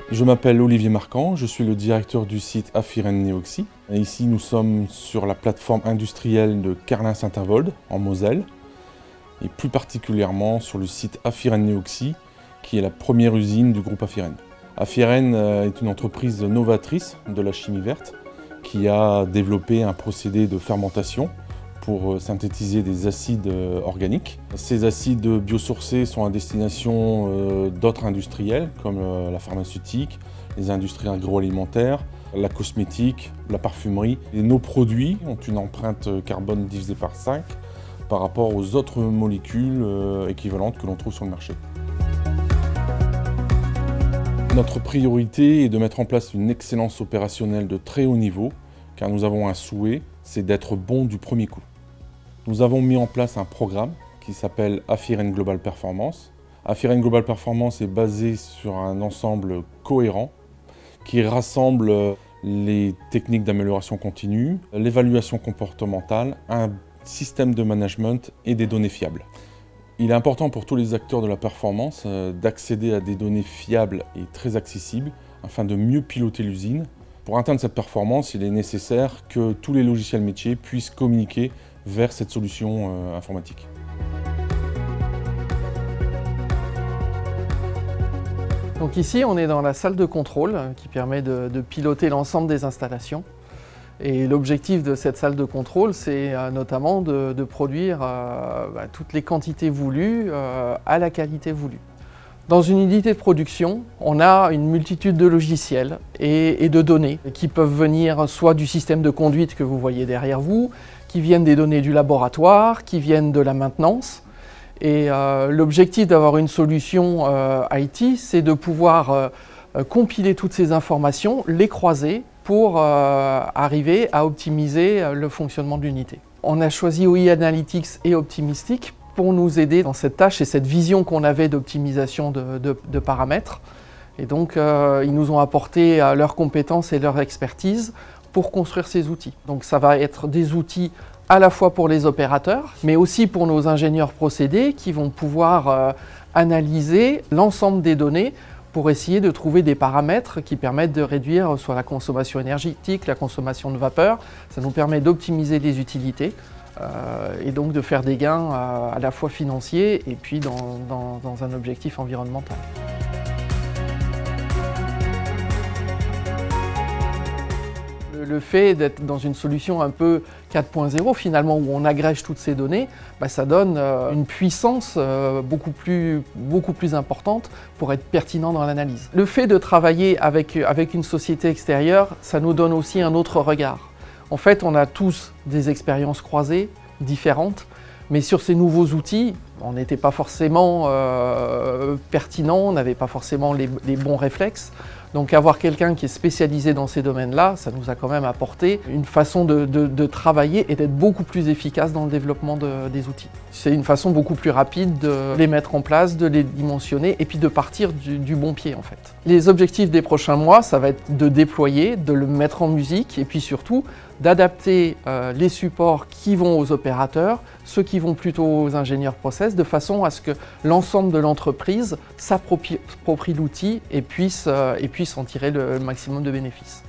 Je m'appelle Olivier Marquand, je suis le directeur du site Affiren Neoxy. Et ici, nous sommes sur la plateforme industrielle de Carlin-Saint-Avold, en Moselle, et plus particulièrement sur le site Affiren Neoxy, qui est la première usine du groupe Affiren. Affiren est une entreprise novatrice de la chimie verte qui a développé un procédé de fermentation pour synthétiser des acides organiques. Ces acides biosourcés sont à destination d'autres industriels comme la pharmaceutique, les industries agroalimentaires, la cosmétique, la parfumerie. Et nos produits ont une empreinte carbone divisée par 5 par rapport aux autres molécules équivalentes que l'on trouve sur le marché. Notre priorité est de mettre en place une excellence opérationnelle de très haut niveau, car nous avons un souhait, c'est d'être bon du premier coup. Nous avons mis en place un programme qui s'appelle Affiren Global Performance. Affiren Global Performance est basé sur un ensemble cohérent qui rassemble les techniques d'amélioration continue, l'évaluation comportementale, un système de management et des données fiables. Il est important pour tous les acteurs de la performance d'accéder à des données fiables et très accessibles afin de mieux piloter l'usine. Pour atteindre cette performance, il est nécessaire que tous les logiciels métiers puissent communiquer vers cette solution informatique. Donc ici, on est dans la salle de contrôle qui permet de piloter l'ensemble des installations. Et l'objectif de cette salle de contrôle, c'est notamment de produire toutes les quantités voulues à la qualité voulue. Dans une unité de production, on a une multitude de logiciels et de données qui peuvent venir soit du système de conduite que vous voyez derrière vous, qui viennent des données du laboratoire, qui viennent de la maintenance. Et l'objectif d'avoir une solution IT, c'est de pouvoir compiler toutes ces informations, les croiser pour arriver à optimiser le fonctionnement de l'unité. On a choisi OI Analytics et Optimistic pour nous aider dans cette tâche et cette vision qu'on avait d'optimisation de paramètres. Et donc, ils nous ont apporté leurs compétences et leur expertise pour construire ces outils. Donc, ça va être des outils à la fois pour les opérateurs, mais aussi pour nos ingénieurs procédés qui vont pouvoir analyser l'ensemble des données pour essayer de trouver des paramètres qui permettent de réduire soit la consommation énergétique, la consommation de vapeur. Ça nous permet d'optimiser les utilités et donc de faire des gains à la fois financiers et puis dans un objectif environnemental. Le fait d'être dans une solution un peu 4.0 finalement, où on agrège toutes ces données, ça donne une puissance beaucoup plus importante pour être pertinent dans l'analyse. Le fait de travailler avec une société extérieure, ça nous donne aussi un autre regard. En fait, on a tous des expériences croisées, différentes, mais sur ces nouveaux outils, on n'était pas forcément pertinent, on n'avait pas forcément les bons réflexes. Donc avoir quelqu'un qui est spécialisé dans ces domaines-là, ça nous a quand même apporté une façon de travailler et d'être beaucoup plus efficace dans le développement des outils. C'est une façon beaucoup plus rapide de les mettre en place, de les dimensionner et puis de partir du bon pied en fait. Les objectifs des prochains mois, ça va être de déployer, de le mettre en musique et puis surtout d'adapter les supports qui vont aux opérateurs, ceux qui vont plutôt aux ingénieurs process, de façon à ce que l'ensemble de l'entreprise s'approprie l'outil et puisse en tirer le maximum de bénéfices.